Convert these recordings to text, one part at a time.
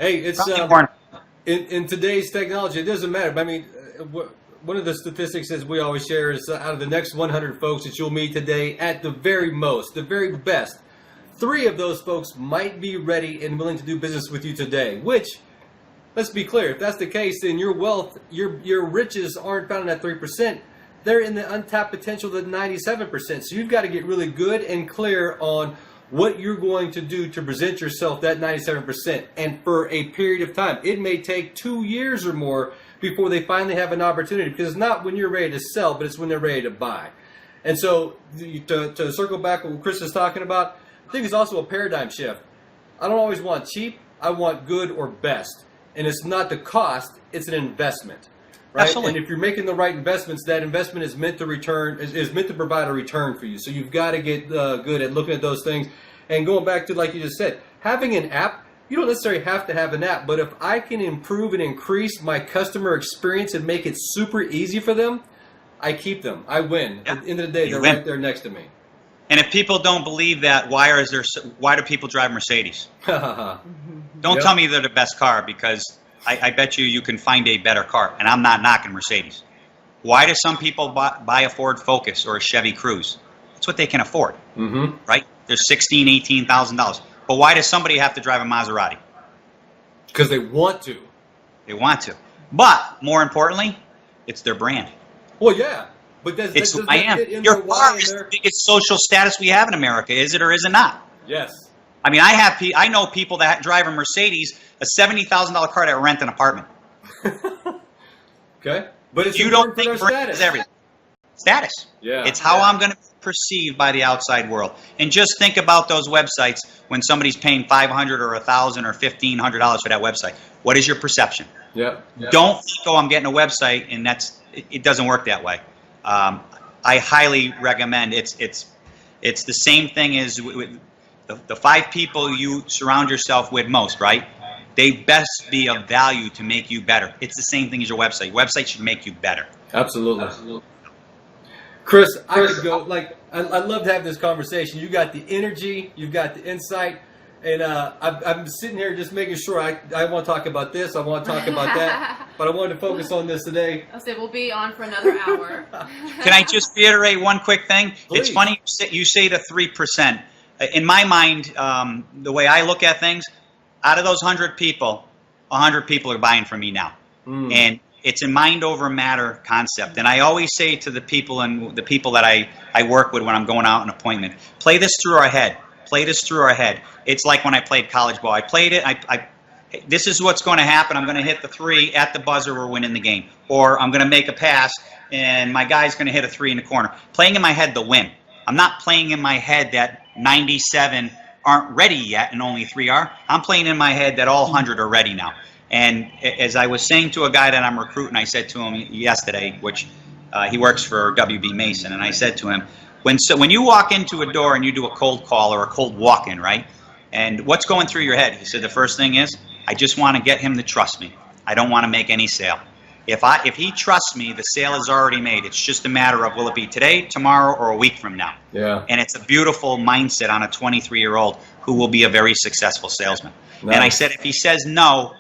Hey, it's in today's technology, it doesn't matter. But I mean, one of the statistics that we always share is out of the next 100 folks that you'll meet today, at the very most, the very best, 3 of those folks might be ready and willing to do business with you today. Which, let's be clear, if that's the case, then your wealth, your riches aren't found in that 3%. They're in the untapped potential of the 97%. So you've got to get really good and clear on what you're going to do to present yourself that 97%. And for a period of time, it may take 2 years or more before they finally have an opportunity, because it's not when you're ready to sell, but it's when they're ready to buy. And so to circle back on what Chris is talking about, I think it's also a paradigm shift. I don't always want cheap. I want good or best. And it's not the cost, it's an investment. Right? Absolutely. And if you're making the right investments, that investment is meant to is meant to provide a return for you. So you've got to get good at looking at those things. And going back to, like you just said, having an app, you don't necessarily have to have an app, but if I can improve and increase my customer experience and make it super easy for them, I keep them. I win. Yeah. At the end of the day, they're right there next to me. And if people don't believe that, why do people drive Mercedes? Don't tell me they're the best car, because I bet you can find a better car. And I'm not knocking Mercedes. Why do some people buy a Ford Focus or a Chevy Cruze? It's what they can afford, right? They're $16,000, $18,000. But why does somebody have to drive a Maserati? Because they want to. They want to. But more importantly, it's their brand. Well, yeah. But it's who I am. Your car is the biggest social status we have in America. Is it or is it not? Yes. I mean, I know people that drive a Mercedes, a $70,000 car, that rent an apartment. Okay. But it's you don't think brand is everything. Status. Yeah. It's how I'm going to be perceived by the outside world. And just think about those websites when somebody's paying $500 or $1,000 or $1,500 for that website. What is your perception? Yeah. Don't think, oh, I'm getting a website, and it doesn't work that way. I highly recommend it's the same thing as with the 5 people you surround yourself with most, right? They best be of value to make you better. It's the same thing as your website. Your website should make you better. Absolutely. Chris, I could go, I'd love to have this conversation. You got the energy, you've got the insight, and I'm sitting here just making sure I want to talk about this, I want to talk about that, but I wanted to focus on this today. I'll say we'll be on for another hour. Can I just reiterate one quick thing? Please. It's funny you say the 3%. In my mind, the way I look at things, out of those 100 people, 100 people are buying from me now. And it's a mind over matter concept. And I always say to the people that I work with when I'm going out on an appointment, play this through our head. Play this through our head. It's like when I played college ball. I played it. This is what's going to happen. I'm going to hit the 3 at the buzzer. We're winning the game. Or I'm going to make a pass, and my guy's going to hit a 3 in the corner. Playing in my head to win. I'm not playing in my head that 97 aren't ready yet and only 3 are. I'm playing in my head that all 100 are ready now. And as I was saying to a guy that I'm recruiting, I said to him yesterday, which he works for WB Mason, and I said to him, when you walk into a door and you do a cold call or a cold walk-in, right? And what's going through your head? He said, the first thing is, I just want to get him to trust me. I don't want to make any sale. If he trusts me, the sale is already made. It's just a matter of, will it be today, tomorrow, or a week from now? Yeah. And it's a beautiful mindset on a 23-year-old who will be a very successful salesman. Nice. And I said, if he says no,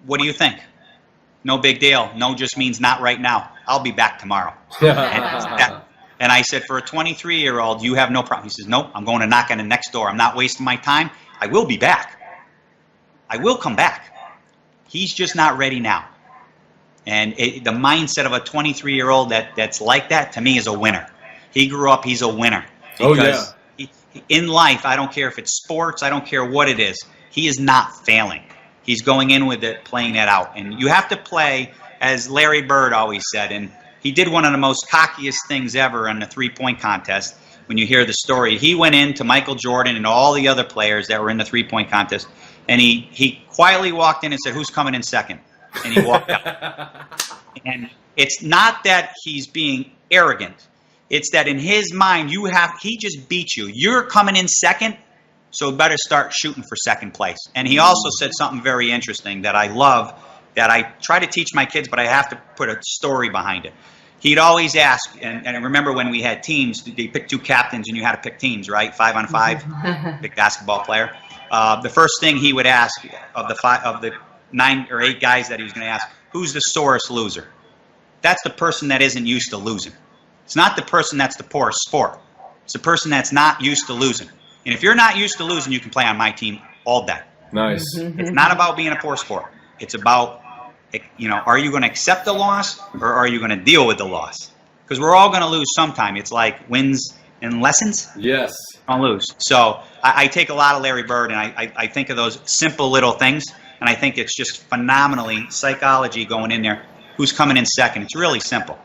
what do you think? No big deal. No just means not right now. I'll be back tomorrow. And I said, for a 23-year-old, you have no problem. He says, nope, I'm going to knock on the next door. I'm not wasting my time. I will be back. I will come back. He's just not ready now. And the mindset of a 23-year-old that's like that, to me, is a winner. He grew up, he's a winner. Because in life, I don't care if it's sports, I don't care what it is, he is not failing. He's going in with it, playing that out. And you have to play, as Larry Bird always said, and he did one of the most cockiest things ever in the three-point contest. When you hear the story, he went in to Michael Jordan and all the other players that were in the three-point contest, and he quietly walked in and said, who's coming in second? And he walked out. And it's not that he's being arrogant. It's that in his mind, he just beat you. You're coming in second, so better start shooting for second place. And he also said something very interesting that I love, that I try to teach my kids, but I have to put a story behind it. he'd always ask, and I remember when we had teams, they picked 2 captains and you had to pick teams, right? 5-on-5, big basketball player. The first thing he would ask of the 9 or 8 guys that he was going to ask, who's the sorest loser? That's the person that isn't used to losing. It's not the person that's the poorest sport. It's the person that's not used to losing. And if you're not used to losing, you can play on my team all day. Nice. It's not about being a poor sport. It's about, are you going to accept the loss or are you going to deal with the loss? Because we're all going to lose sometime. It's like wins and lessons. Yes. Don't lose. So I take a lot of Larry Bird, and I think of those simple little things, and I think it's just phenomenally psychology going in there. Who's coming in second? It's really simple.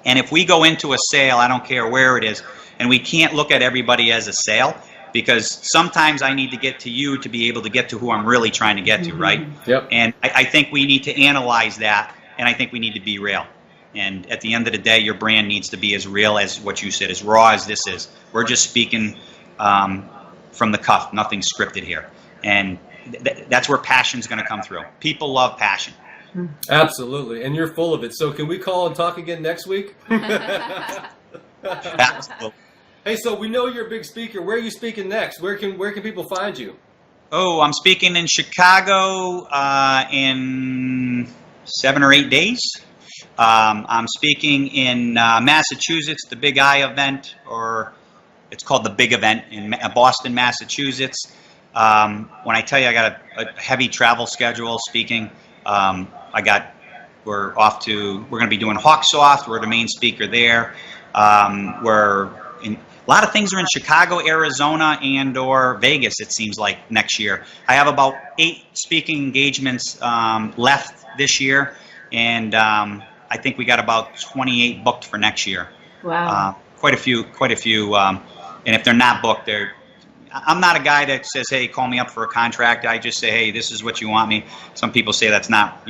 And if we go into a sale, I don't care where it is, and we can't look at everybody as a sale, because sometimes I need to get to you to be able to get to who I'm really trying to get to, right? Yep. And I think we need to analyze that, and I think we need to be real. And at the end of the day, your brand needs to be as real as what you said, as raw as this is. We're just speaking from the cuff, nothing scripted here. And that's where passion's going to come through. People love passion. Absolutely. And you're full of it. So can we call and talk again next week? Absolutely. Hey, so we know you're a big speaker. Where are you speaking next? Where can people find you? Oh, I'm speaking in Chicago in 7 or 8 days. I'm speaking in Massachusetts, the Big I event, or it's called the Big Event in Boston, Massachusetts. When I tell you I got a heavy travel schedule speaking, we're going to be doing Hawksoft. We're the main speaker there. A lot of things are in Chicago, Arizona, and or Vegas, it seems like, next year. I have about 8 speaking engagements left this year, and I think we got about 28 booked for next year. Wow. Quite a few. And if they're not booked, I'm not a guy that says, hey, call me up for a contract. I just say, hey, this is what you want me. Some people say that's not,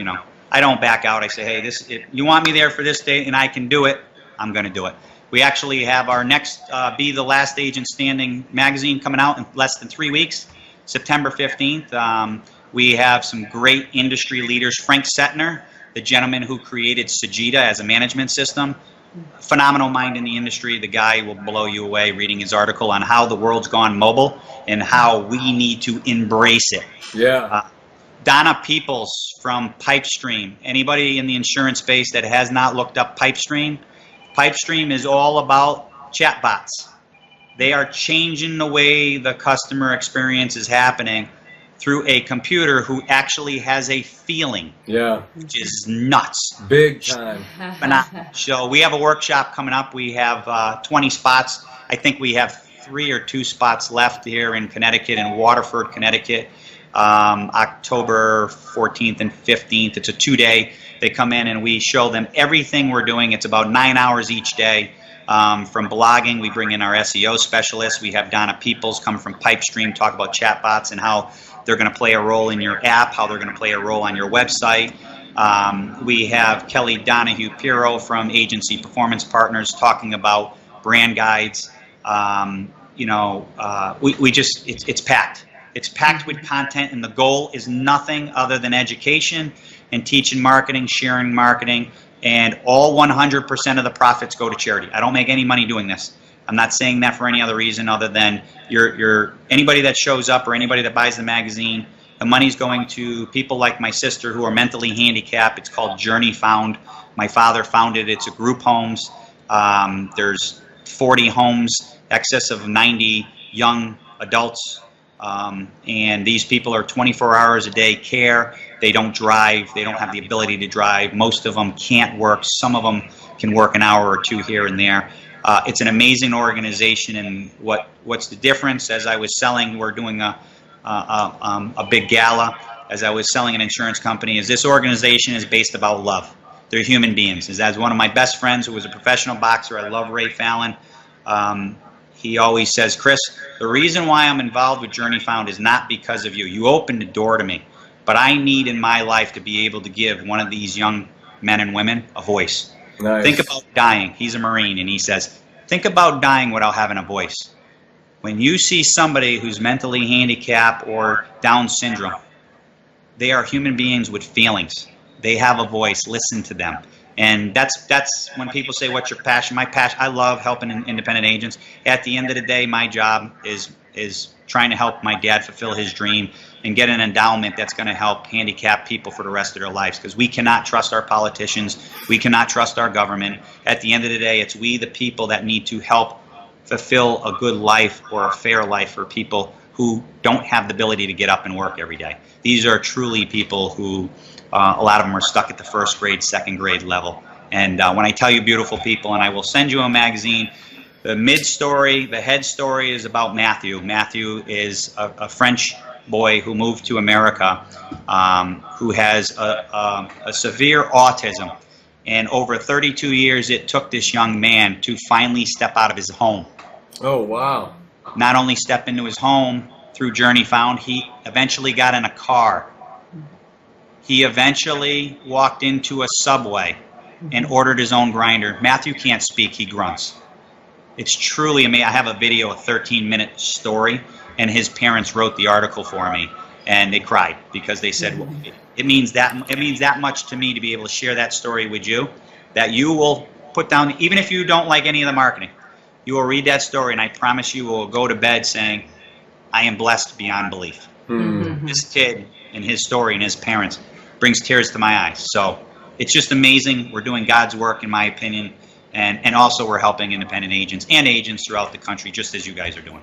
I don't back out. I say, hey, if you want me there for this day and I can do it, I'm going to do it. We actually have our next Be the Last Agent Standing magazine coming out in less than 3 weeks, September 15th. We have some great industry leaders. Frank Setner, the gentleman who created Sajita as a management system, phenomenal mind in the industry. The guy will blow you away reading his article on how the world's gone mobile and how we need to embrace it. Yeah. Donna Peoples from Pipestream. Anybody in the insurance space that has not looked up Pipestream? Pipestream is all about chatbots. They are changing the way the customer experience is happening through a computer who actually has a feeling. Yeah. Which is nuts. Big time. So we have a workshop coming up. We have 20 spots. I think we have 3 or 2 spots left here in Connecticut, in Waterford, Connecticut. October 14th and 15th. It's a 2-day. They come in and we show them everything we're doing. It's about 9 hours each day. From blogging, we bring in our SEO specialists. We have Donna Peoples come from Pipestream, talk about chatbots and how they're going to play a role in your app, how they're going to play a role on your website. We have Kelly Donahue-Piro from Agency Performance Partners talking about brand guides. It's packed. It's packed with content, and the goal is nothing other than education and teaching marketing, sharing marketing, and all 100% of the profits go to charity. I don't make any money doing this. I'm not saying that for any other reason other than anybody that shows up or anybody that buys the magazine, the money's going to people like my sister who are mentally handicapped. It's called Journey Found. My father founded it. It's a group homes. There's 40 homes, excess of 90 young adults. And these people are 24 hours a day care. They don't drive. They don't have the ability to drive. Most of them can't work. Some of them can work an hour or 2 here and there. It's an amazing organization, and what's the difference? As I was selling, we're doing a big gala. As I was selling an insurance company, is this organization is based about love. They're human beings. As one of my best friends who was a professional boxer, I love Ray Fallon. He always says, Chris, the reason why I'm involved with Journey Found is not because of you. You opened the door to me. But I need in my life to be able to give one of these young men and women a voice. Nice. Think about dying. He's a Marine, and he says, think about dying without having a voice. When you see somebody who's mentally handicapped or Down syndrome, they are human beings with feelings. They have a voice. Listen to them. And that's when people say, what's your passion? My passion, I love helping independent agents. At the end of the day, my job is trying to help my dad fulfill his dream and get an endowment that's going to help handicapped people for the rest of their lives, because we cannot trust our politicians. We cannot trust our government. At the end of the day, it's we, the people, that need to help fulfill a good life or a fair life for people who don't have the ability to get up and work every day. These are truly people who, a lot of them are stuck at the first grade, second grade level. And when I tell you beautiful people, and I will send you a magazine, the mid-story, the head story is about Matthew. Matthew is a French boy who moved to America, who has a severe autism. And over 32 years, it took this young man to finally step out of his home. Oh, wow. Not only step into his home through Journey Found, he eventually got in a car. He eventually walked into a Subway and ordered his own grinder. Matthew can't speak, he grunts. It's truly amazing. I have a video, a 13-minute story, and his parents wrote the article for me, and they cried because they said, well, it means that much to me to be able to share that story with you, that you will put down, even if you don't like any of the marketing, you will read that story, and I promise you will go to bed saying, I am blessed beyond belief. Mm-hmm. This kid and his story and his parents brings tears to my eyes. So it's just amazing. We're doing God's work, in my opinion, and also we're helping independent agents and agents throughout the country, just as you guys are doing.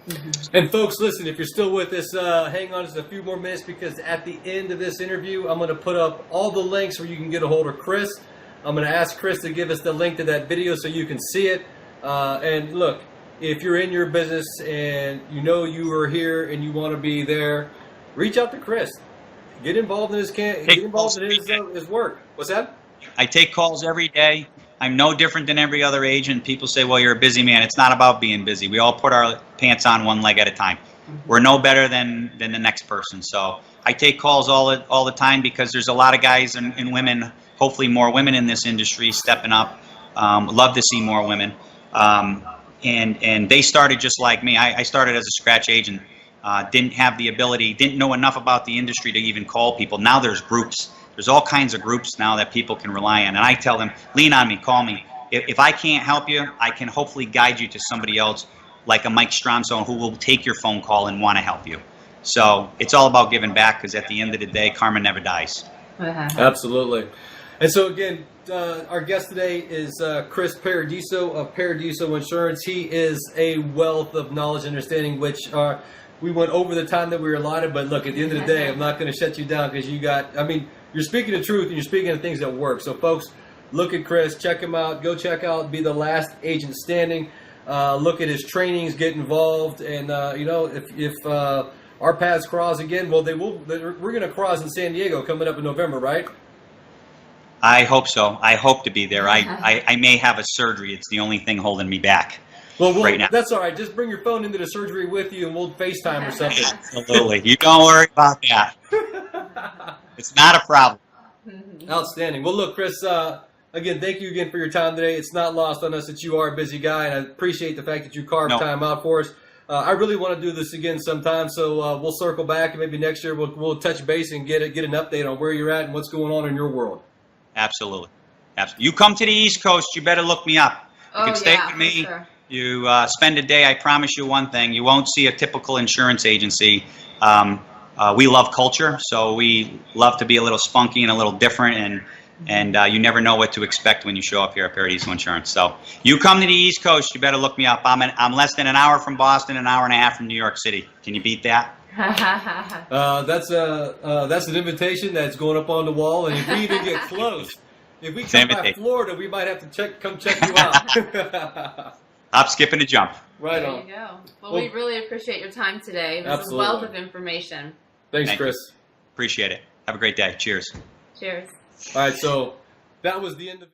Mm-hmm. And folks, listen, if you're still with us, hang on just a few more minutes, because at the end of this interview, I'm going to put up all the links where you can get a hold of Chris. I'm going to ask Chris to give us the link to that video so you can see it. And look, if you're in your business and you know you are here and you want to be there, reach out to Chris. Get involved in his work. What's that? I take calls every day. I'm no different than every other agent. People say, well, you're a busy man. It's not about being busy. We all put our pants on one leg at a time. We're no better than the next person. So I take calls all the time, because there's a lot of guys and women, hopefully more women in this industry stepping up. Love to see more women. And they started just like me. I started as a scratch agent. Didn't have the ability, didn't know enough about the industry to even call people. Now there's groups. There's all kinds of groups now that people can rely on. And I tell them, lean on me, call me. If I can't help you, I can hopefully guide you to somebody else like a Mike Stromso who will take your phone call and want to help you. So it's all about giving back, because at the end of the day, karma never dies. Absolutely. And so again, our guest today is Chris Paradiso of Paradiso Insurance. He is a wealth of knowledge and understanding, which we went over the time that we were allotted. But look, at the end of the day, I'm not going to shut you down, because you're speaking the truth and you're speaking of things that work. So folks, look at Chris, check him out, go check out Be the Last Agent Standing. Look at his trainings, get involved, and if our paths cross again, well, we're going to cross in San Diego coming up in November, right? I hope so. I hope to be there. I may have a surgery. It's the only thing holding me back. Well, right now. That's all right. Just bring your phone into the surgery with you, and we'll FaceTime or something. Absolutely. You don't worry about that. It's not a problem. Outstanding. Well, look, Chris, again, thank you again for your time today. It's not lost on us that you are a busy guy, and I appreciate the fact that you carved time out for us. I really want to do this again sometime, so we'll circle back, and maybe next year we'll touch base and get an update on where you're at and what's going on in your world. Absolutely. You come to the East Coast, you better look me up. You can stay with me. Sure. You spend a day, I promise you one thing, you won't see a typical insurance agency. We love culture, so we love to be a little spunky and a little different, and you never know what to expect when you show up here at Paradiso Insurance. So you come to the East Coast, you better look me up. I'm less than an hour from Boston, an hour and a half from New York City. Can you beat that? That's an invitation that's going up on the wall, and if we even get close, if we come by Florida, we might have to come check you out. Hop, skip, and a jump. Right on. There you go. Well, we really appreciate your time today. This is a wealth of information. Thanks, Chris. Appreciate it. Have a great day. Cheers. Cheers. All right, so that was the end of